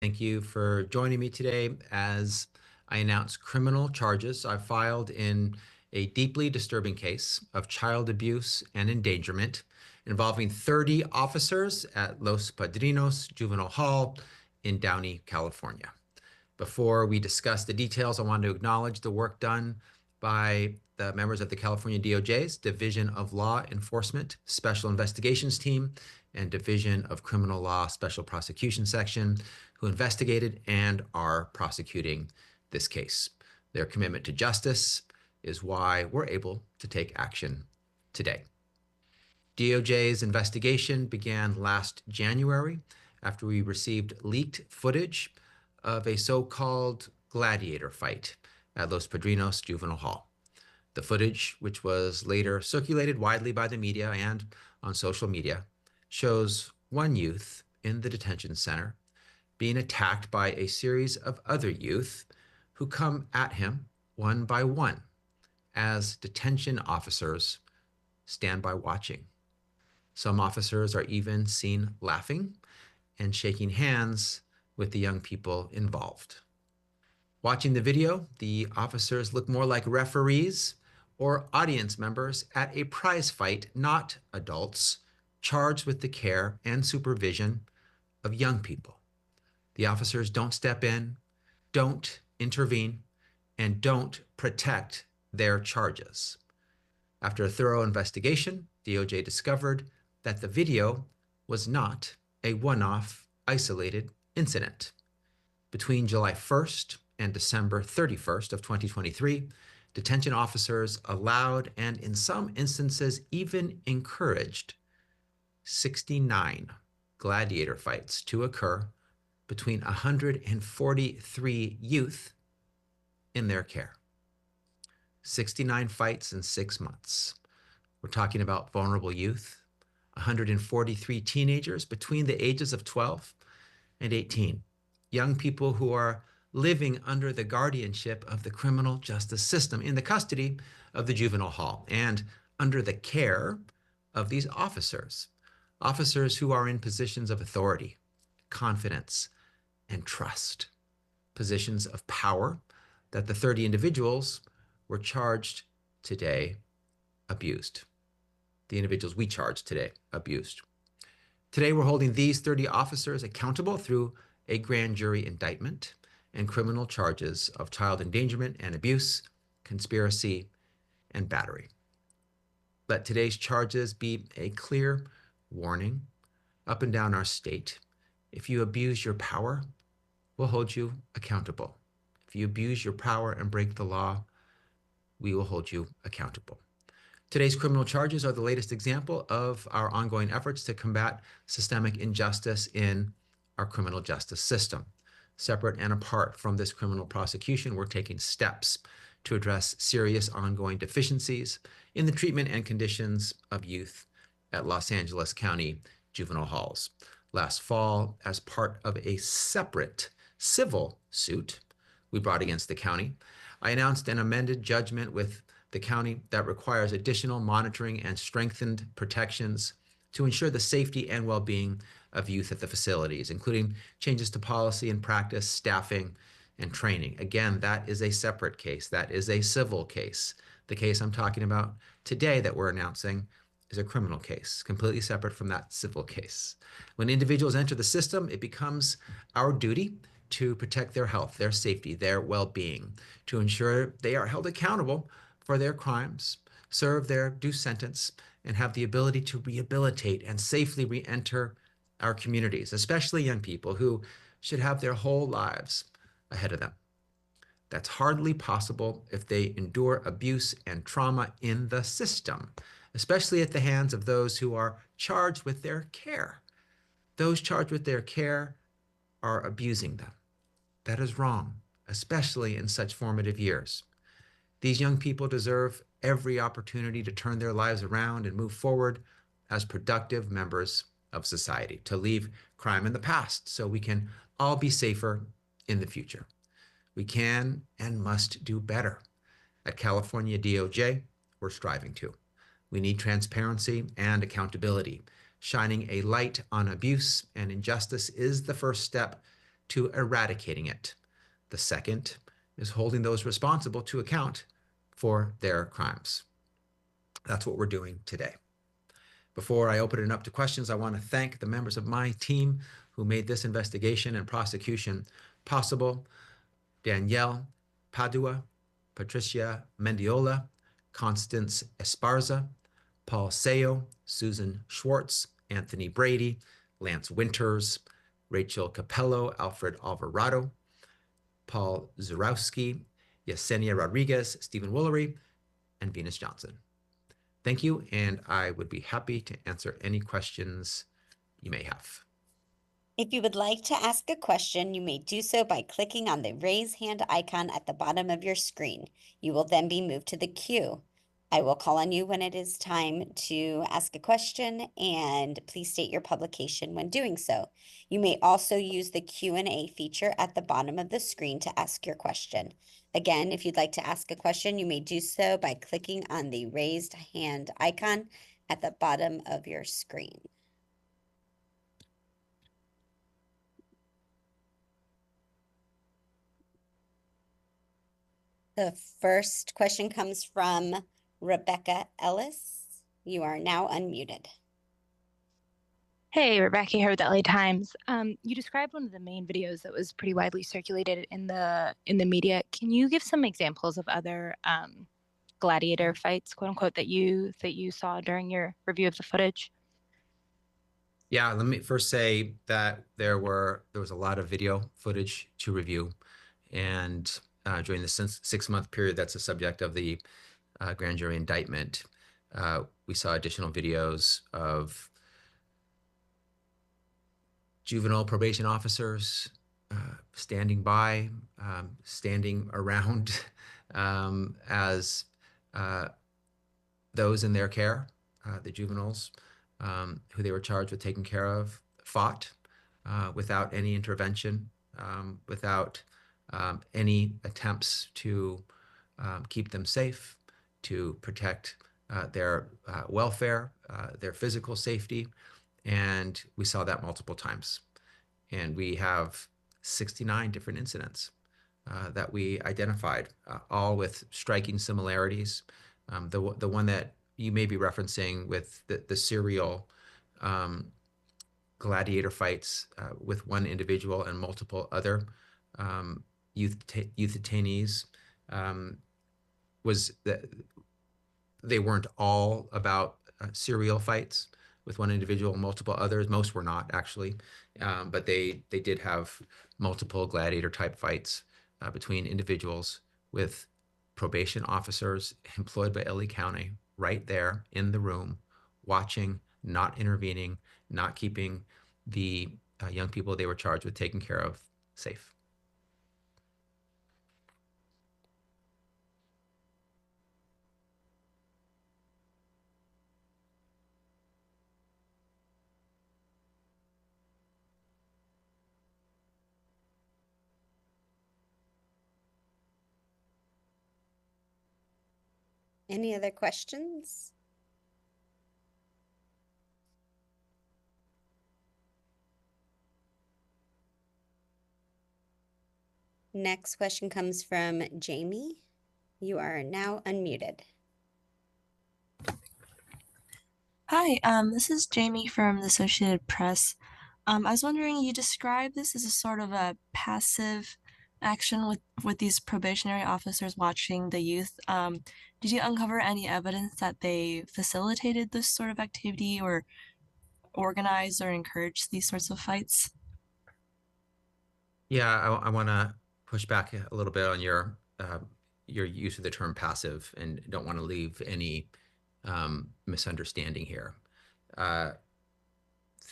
Thank you for joining me today as I announce criminal charges I filed in a deeply disturbing case of child abuse and endangerment involving 30 officers at Los Padrinos Juvenile Hall in Downey, California. Before we discuss the details, I want to acknowledge the work done by the members of the California DOJ's Division of Law Enforcement Special Investigations Team and Division of Criminal Law Special Prosecution Section, who investigated and are prosecuting this case. Their commitment to justice is why we're able to take action today. DOJ's investigation began last January after we received leaked footage of a so-called Gladiator fight at Los Padrinos Juvenile Hall. The footage, which was later circulated widely by the media and on social media, shows one youth in the detention center being attacked by a series of other youth who come at him one by one as detention officers stand by watching. Some officers are even seen laughing and shaking hands with the young people involved. Watching the video, the officers look more like referees or audience members at a prize fight, not adults charged with the care and supervision of young people. The officers don't step in, don't intervene, and don't protect their charges. After a thorough investigation, DOJ discovered that the video was not a one-off isolated incident. Between July 1st and December 31st of 2023, detention officers allowed and in some instances even encouraged 69 gladiator fights to occur between 143 youth in their care. 69 fights in 6 months. We're talking about vulnerable youth, 143 teenagers between the ages of 12 and 18, young people who are living under the guardianship of the criminal justice system in the custody of the juvenile hall and under the care of these officers, officers who are in positions of authority, confidence, and trust, positions of power that the 30 individuals were charged today abused. The individuals we charged today abused. Today, we're holding these 30 officers accountable through a grand jury indictment and criminal charges of child endangerment and abuse, conspiracy, and battery. Let today's charges be a clear warning up and down our state. If you abuse your power, we'll hold you accountable. If you abuse your power and break the law, we will hold you accountable. Today's criminal charges are the latest example of our ongoing efforts to combat systemic injustice in our criminal justice system. Separate and apart from this criminal prosecution, we're taking steps to address serious ongoing deficiencies in the treatment and conditions of youth at Los Angeles County juvenile halls. Last fall, as part of a separate civil suit we brought against the county, I announced an amended judgment with the county that requires additional monitoring and strengthened protections to ensure the safety and well-being of youth at the facilities, including changes to policy and practice, staffing, and training. Again, that is a separate case. That is a civil case. The case I'm talking about today that we're announcing is a criminal case, completely separate from that civil case. When individuals enter the system, it becomes our duty to protect their health, their safety, their well-being, to ensure they are held accountable for their crimes, serve their due sentence, and have the ability to rehabilitate and safely re-enter our communities, especially young people who should have their whole lives ahead of them. That's hardly possible if they endure abuse and trauma in the system, especially at the hands of those who are charged with their care. Those charged with their care are abusing them. That is wrong, especially in such formative years. These young people deserve every opportunity to turn their lives around and move forward as productive members of society, to leave crime in the past so we can all be safer in the future. We can and must do better. At California DOJ, we're striving to. We need transparency and accountability. Shining a light on abuse and injustice is the first step to eradicating it. The second is holding those responsible to account for their crimes. That's what we're doing today. Before I open it up to questions, I want to thank the members of my team who made this investigation and prosecution possible. Danielle Padua, Patricia Mendiola, Constance Esparza, Paul Sayo, Susan Schwartz, Anthony Brady, Lance Winters, Rachel Capello, Alfred Alvarado, Paul Zarowski, Yesenia Rodriguez, Stephen Woolery, and Venus Johnson. Thank you, and I would be happy to answer any questions you may have. If you would like to ask a question, you may do so by clicking on the raise hand icon at the bottom of your screen. You will then be moved to the queue. I will call on you when it is time to ask a question, and please state your publication when doing so. You may also use the Q&A feature at the bottom of the screen to ask your question. Again, if you'd like to ask a question, you may do so by clicking on the raised hand icon at the bottom of your screen. The first question comes from Rebecca Ellis. You are now unmuted. Hey, Rebecca here with the LA Times. You described one of the main videos that was pretty widely circulated in the media. Can you give some examples of other gladiator fights, quote unquote, that you saw during your review of the footage? Yeah, let me first say that there was a lot of video footage to review, and during the 6-month period that's the subject of the grand jury indictment, we saw additional videos of juvenile probation officers standing by, standing around as those in their care, the juveniles who they were charged with taking care of, fought without any intervention, without any attempts to keep them safe, to protect their welfare, their physical safety. And we saw that multiple times. And we have 69 different incidents that we identified, all with striking similarities. The one that you may be referencing with the serial gladiator fights with one individual and multiple other youth detainees was that they weren't all about serial fights with one individual and multiple others. Most were not, actually, but they did have multiple gladiator type fights between individuals with probation officers employed by LA County right there in the room, watching, not intervening, not keeping the young people they were charged with taking care of safe. Any other questions? Next question comes from Jamie. You are now unmuted. Hi, this is Jamie from the Associated Press. I was wondering, you described this as a sort of a passive action with these probationary officers watching the youth. Did you uncover any evidence that they facilitated this sort of activity or organized or encouraged these sorts of fights? Yeah, I want to push back a little bit on your use of the term passive, and don't want to leave any misunderstanding here.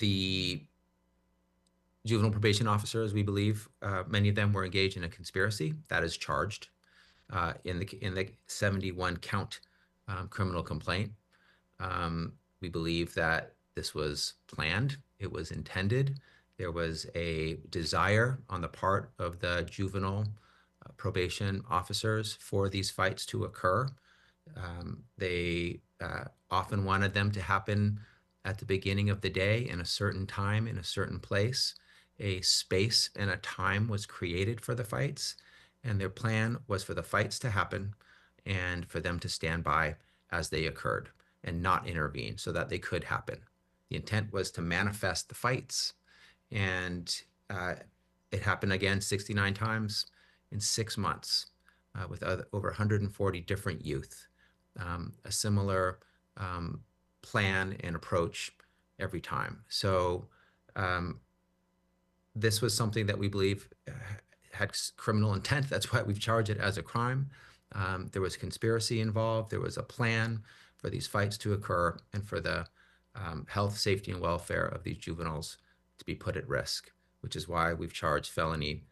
The juvenile probation officers, we believe, many of them were engaged in a conspiracy that is charged in the 71 count criminal complaint. We believe that this was planned, it was intended. There was a desire on the part of the juvenile probation officers for these fights to occur. They often wanted them to happen at the beginning of the day in a certain time, in a certain place. a space and a time was created for the fights, and their plan was for the fights to happen and for them to stand by as they occurred and not intervene so that they could happen. The intent was to manifest the fights, and it happened again 69 times in 6 months with over 140 different youth. A similar plan and approach every time. So this was something that we believe had criminal intent. That's why we've charged it as a crime. There was conspiracy involved. There was a plan for these fights to occur and for the health, safety, and welfare of these juveniles to be put at risk, which is why we've charged felony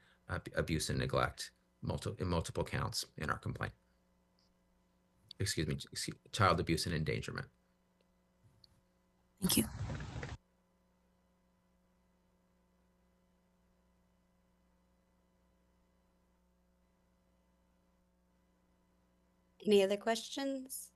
abuse and neglect in multiple counts in our complaint. Excuse me, child abuse and endangerment. Thank you. Any other questions?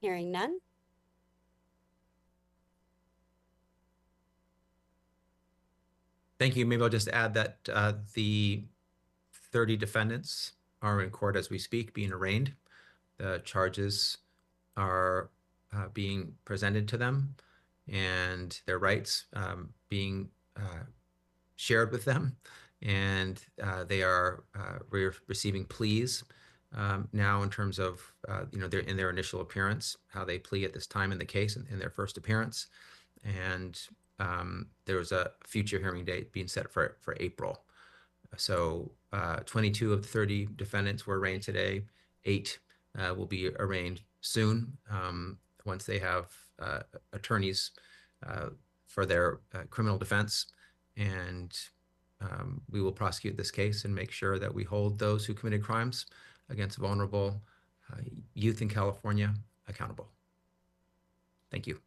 Hearing none. Thank you. Maybe I'll just add that the 30 defendants are in court as we speak, being arraigned. The charges are being presented to them and their rights being shared with them. And they are receiving pleas now in terms of, in their initial appearance, how they plea at this time in the case in their first appearance. And there was a future hearing date being set for April. So 22 of the 30 defendants were arraigned today. 8 will be arraigned soon once they have attorneys for their criminal defense. And we will prosecute this case and make sure that we hold those who committed crimes against vulnerable youth in California accountable. Thank you.